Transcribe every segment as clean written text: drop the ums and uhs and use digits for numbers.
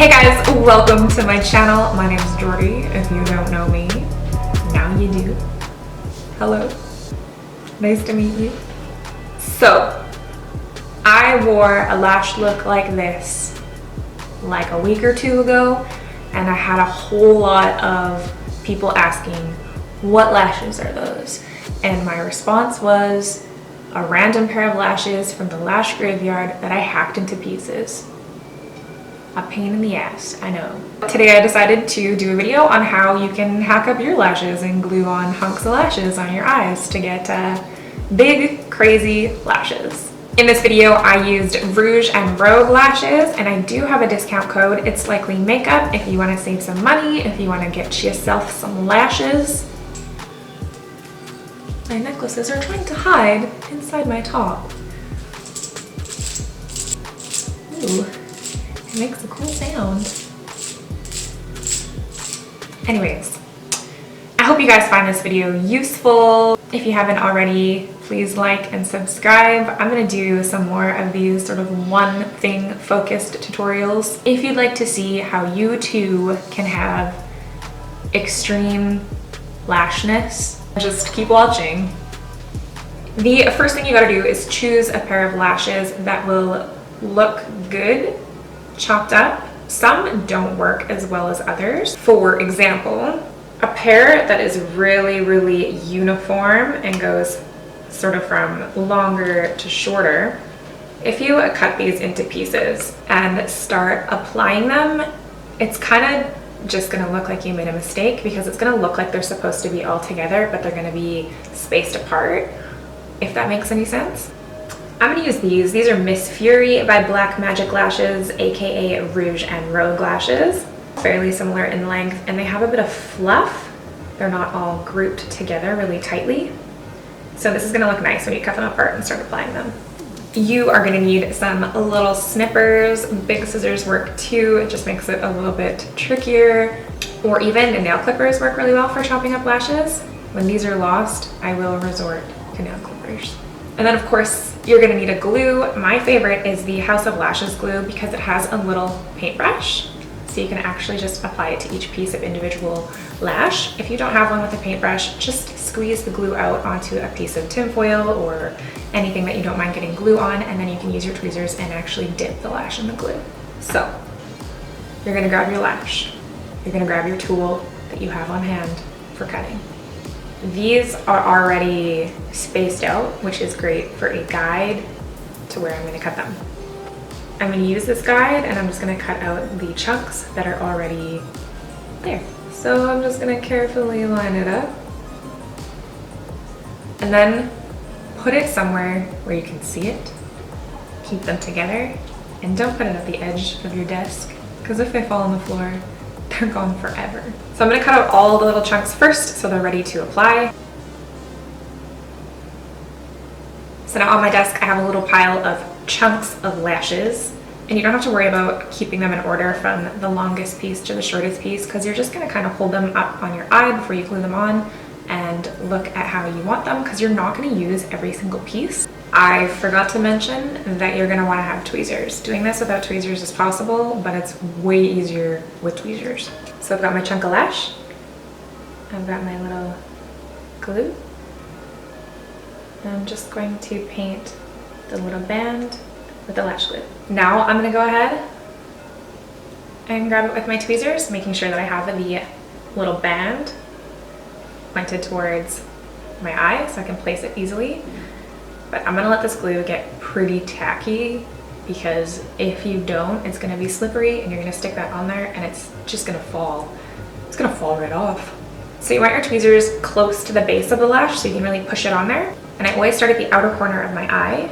Hey guys, welcome to my channel. My name is Jordy. If you don't know me, now you do. Hello, nice to meet you. So, I wore a lash look like this like a week or two ago, and I had a whole lot of people asking, what lashes are those? And my response was a random pair of lashes from the lash graveyard that I hacked into pieces. A pain in the ass, I know. Today I decided to do a video on how you can hack up your lashes and glue on hunks of lashes on your eyes to get big, crazy lashes. In this video, I used Rouge and Rogue lashes, and I do have a discount code, itslikelymakeup, if you want to save some money, if you want to get yourself some lashes. My necklaces are trying to hide inside my top. Ooh. It makes a cool sound. Anyways, I hope you guys find this video useful. If you haven't already, please like and subscribe. I'm gonna do some more of these sort of one thing focused tutorials. If you'd like to see how you too can have extreme lashness, just keep watching. The first thing you gotta do is choose a pair of lashes that will look good chopped up. Some don't work as well as others. For example, a pair that is really uniform and goes sort of from longer to shorter. If you cut these into pieces and start applying them, it's kind of just gonna look like you made a mistake because it's gonna look like they're supposed to be all together, but they're gonna be spaced apart, if that makes any sense. I'm gonna use these. These are Miss Fury by Black Magic Lashes, aka Rouge and Rogue lashes. Fairly similar in length, and they have a bit of fluff. They're not all grouped together really tightly. So this is gonna look nice when you cut them apart and start applying them. You are gonna need some little snippers. Big scissors work too. It just makes it a little bit trickier. Or even nail clippers work really well for chopping up lashes. When these are lost, I will resort to nail clippers. And then of course, you're gonna need a glue. My favorite is the House of Lashes glue because it has a little paintbrush. So you can actually just apply it to each piece of individual lash. If you don't have one with a paintbrush, just squeeze the glue out onto a piece of tinfoil or anything that you don't mind getting glue on, and then you can use your tweezers and actually dip the lash in the glue. So you're gonna grab your lash. You're gonna grab your tool that you have on hand for cutting. These are already spaced out, which is great for a guide to where I'm going to cut them. I'm going to use this guide and I'm just going to cut out the chunks that are already there. So I'm just going to carefully line it up and then put it somewhere where you can see it. Keep them together and don't put it at the edge of your desk because if they fall on the floor, they're gone forever. So I'm gonna cut out all the little chunks first so they're ready to apply. So now on my desk I have a little pile of chunks of lashes, and you don't have to worry about keeping them in order from the longest piece to the shortest piece because you're just gonna kind of hold them up on your eye before you glue them on and look at how you want them because you're not gonna use every single piece. I forgot to mention that you're gonna wanna have tweezers. Doing this without tweezers is possible, but it's way easier with tweezers. So I've got my chunk of lash. I've got my little glue. And I'm just going to paint the little band with the lash glue. Now I'm gonna go ahead and grab it with my tweezers, making sure that I have the little band pointed towards my eye so I can place it easily. But I'm gonna let this glue get pretty tacky because if you don't, it's gonna be slippery and you're gonna stick that on there and it's just gonna fall. It's gonna fall right off. So you want your tweezers close to the base of the lash so you can really push it on there. And I always start at the outer corner of my eye.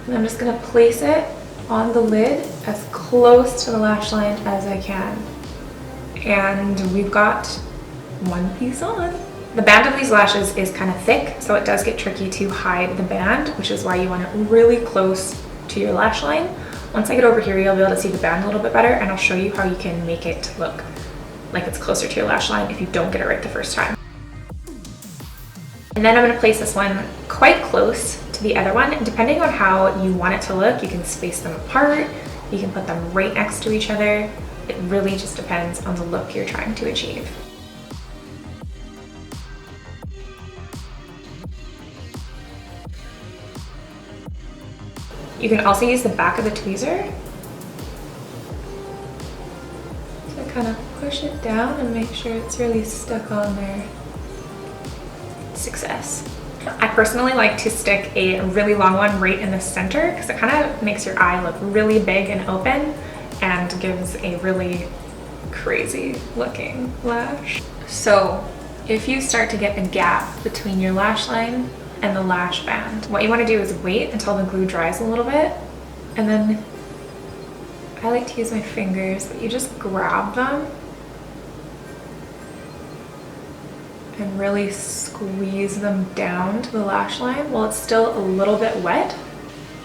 And I'm just gonna place it on the lid as close to the lash line as I can. And we've got one piece on. The band of these lashes is kind of thick, so it does get tricky to hide the band, which is why you want it really close to your lash line. Once I get over here, you'll be able to see the band a little bit better, and I'll show you how you can make it look like it's closer to your lash line if you don't get it right the first time. And then I'm going to place this one quite close to to the other one. Depending on how you want it to look, you can space them apart, you can put them right next to each other. It really just depends on the look you're trying to achieve. You can also use the back of the tweezer to kind of push it down and make sure it's really stuck on there. Success. I personally like to stick a really long one right in the center because it kind of makes your eye look really big and open and gives a really crazy looking lash. So if you start to get a gap between your lash line and the lash band, what you want to do is wait until the glue dries a little bit, and then I like to use my fingers, but you just grab them and really squeeze them down to the lash line while it's still a little bit wet,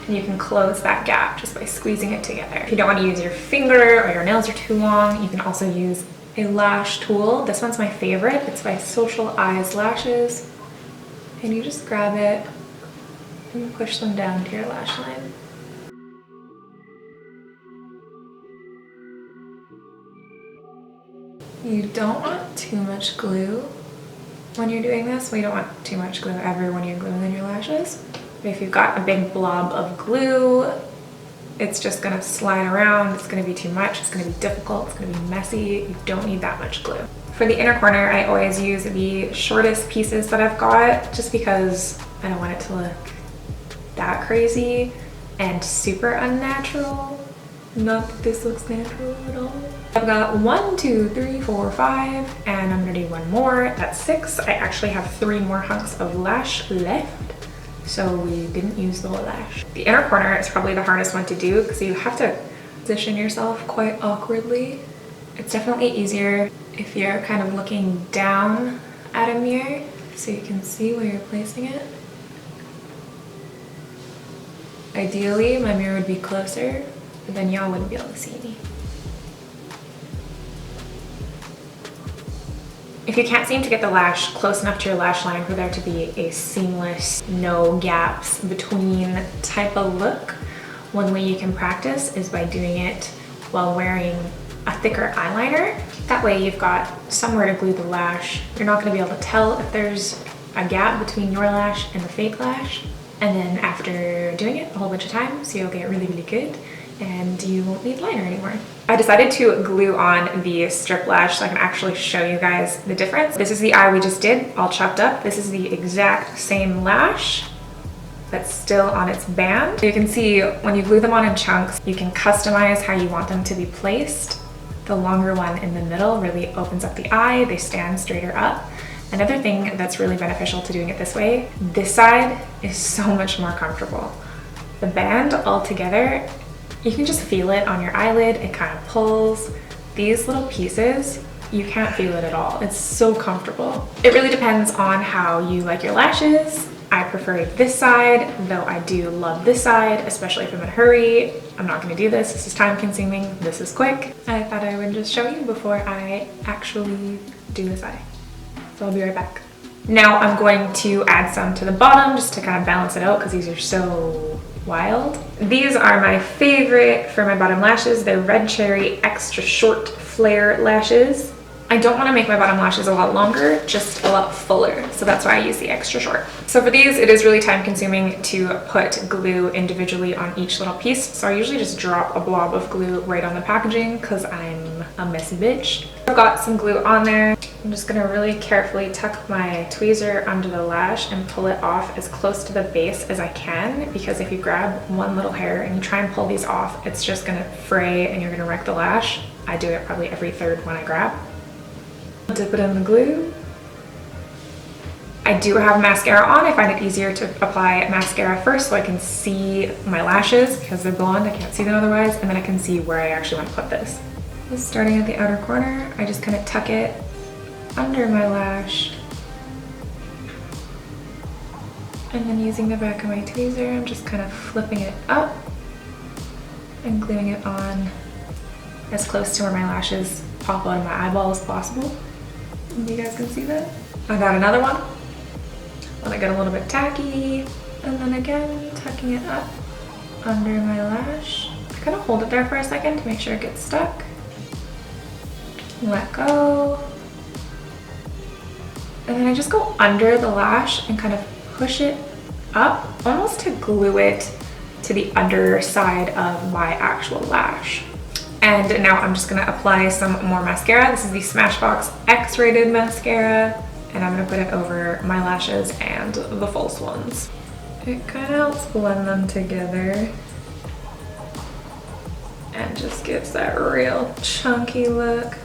and you can close that gap just by squeezing it together. If you don't want to use your finger or your nails are too long, you can also use a lash tool. This one's my favorite. It's by Social Eyes Lashes. And you just grab it and push them down to your lash line. You don't want too much glue when you're doing this. We don't want too much glue ever when you're gluing in your lashes. But if you've got a big blob of glue, it's just gonna slide around. It's gonna be too much. It's gonna be difficult. It's gonna be messy. You don't need that much glue. For the inner corner, I always use the shortest pieces that I've got just because I don't want it to look that crazy and super unnatural. Not that this looks natural at all. I've got 1, 2, 3, 4, 5, and I'm gonna do one more. That's 6. I actually have 3 more hunks of lash left, so we didn't use the whole lash. The inner corner is probably the hardest one to do because you have to position yourself quite awkwardly. It's definitely easier if you're kind of looking down at a mirror so you can see where you're placing it. Ideally, my mirror would be closer, but then y'all wouldn't be able to see me. If you can't seem to get the lash close enough to your lash line for there to be a seamless, no gaps between type of look, one way you can practice is by doing it while wearing a thicker eyeliner. That way you've got somewhere to glue the lash. You're not gonna be able to tell if there's a gap between your lash and the fake lash. And then after doing it a whole bunch of times, you'll get really, really good and you won't need liner anymore. I decided to glue on the strip lash so I can actually show you guys the difference. This is the eye we just did, all chopped up. This is the exact same lash that's still on its band. You can see when you glue them on in chunks, you can customize how you want them to be placed. The longer one in the middle really opens up the eye, they stand straighter up. Another thing that's really beneficial to doing it this way, this side is so much more comfortable. The band all together, you can just feel it on your eyelid, it kind of pulls. These little pieces, you can't feel it at all. It's so comfortable. It really depends on how you like your lashes. I prefer this side, though I do love this side, especially if I'm in a hurry. I'm not gonna do this, this is time consuming, this is quick. I thought I would just show you before I actually do this eye. So I'll be right back. Now I'm going to add some to the bottom just to kind of balance it out because these are so wild. These are my favorite for my bottom lashes. They're Red Cherry Extra Short Flare Lashes. I don't want to make my bottom lashes a lot longer, just a lot fuller. So that's why I use the extra short. So for these, it is really time consuming to put glue individually on each little piece. So I usually just drop a blob of glue right on the packaging because I'm a messy bitch. I've got some glue on there. I'm just gonna really carefully tuck my tweezer under the lash and pull it off as close to the base as I can, because if you grab one little hair and you try and pull these off, it's just gonna fray and you're gonna wreck the lash. I do it probably every third one I grab. Dip it in the glue. I do have mascara on. I find it easier to apply mascara first so I can see my lashes because they're blonde. I can't see them otherwise, and then I can see where I actually want to put this. So starting at the outer corner, I just kind of tuck it under my lash. And then using the back of my tweezer, I'm just kind of flipping it up and gluing it on as close to where my lashes pop out of my eyeball as possible. You guys can see that? I got another one. Let it get a little bit tacky. And then again, tucking it up under my lash. Kind of hold it there for a second to make sure it gets stuck. Let go. And then I just go under the lash and kind of push it up, almost to glue it to the underside of my actual lash. And now I'm just gonna apply some more mascara. This is the Smashbox X-rated mascara, and I'm gonna put it over my lashes and the false ones. It kind of helps blend them together and just gives that real chunky look.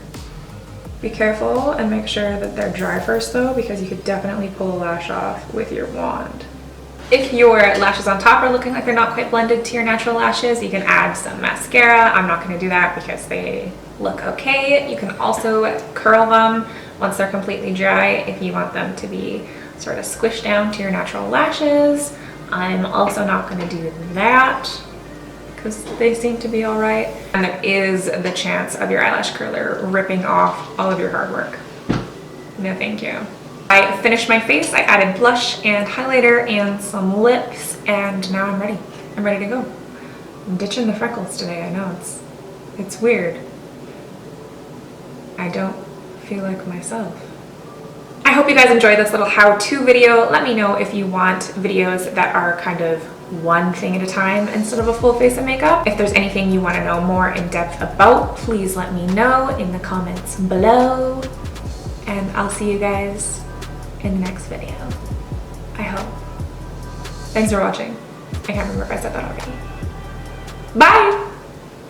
Be careful and make sure that they're dry first though, because you could definitely pull a lash off with your wand. If your lashes on top are looking like they're not quite blended to your natural lashes, you can add some mascara. I'm not going to do that because they look okay. You can also curl them once they're completely dry if you want them to be sort of squished down to your natural lashes. I'm also not going to do that because they seem to be all right. And there is the chance of your eyelash curler ripping off all of your hard work. No thank you. I finished my face, I added blush and highlighter and some lips, and now I'm ready. I'm ready to go. I'm ditching the freckles today, I know, it's weird. I don't feel like myself. I hope you guys enjoyed this little how-to video. Let me know if you want videos that are kind of one thing at a time instead of a full face of makeup. If there's anything you want to know more in depth about, please let me know in the comments below. And I'll see you guys in the next video. I hope. Thanks for watching. I can't remember if I said that already. Bye!